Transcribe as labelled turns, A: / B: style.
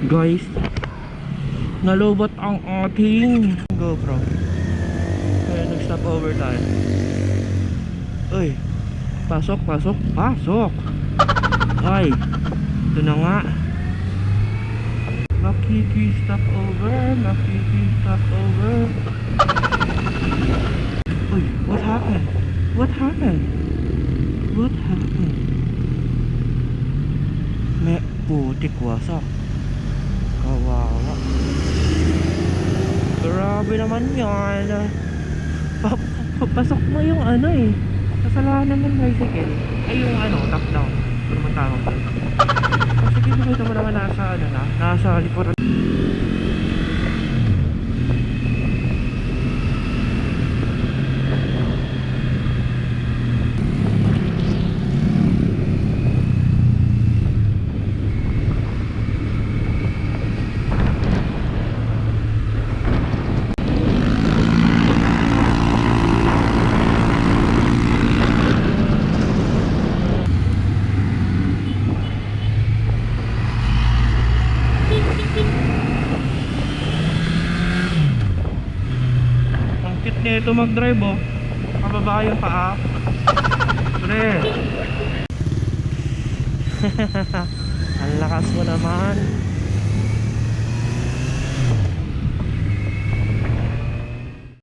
A: Guys, nalobot ang ating GoPro. Kaya nag-stop over tayo. Uy, pasok. Ay, ito na nga. Makiki-stop over. Uy, what happened? May putik wasak. Kawawa. Grabe naman yan. Pasok mo yung ano eh. Kasalanan ng bicycle. Ay yung ano, top down. Ito naman tawag doon. Sige, makita mo naman nasa likuran. Ito mag-drive oh. Pababa yung paa. Pre. Ang lakas mo naman.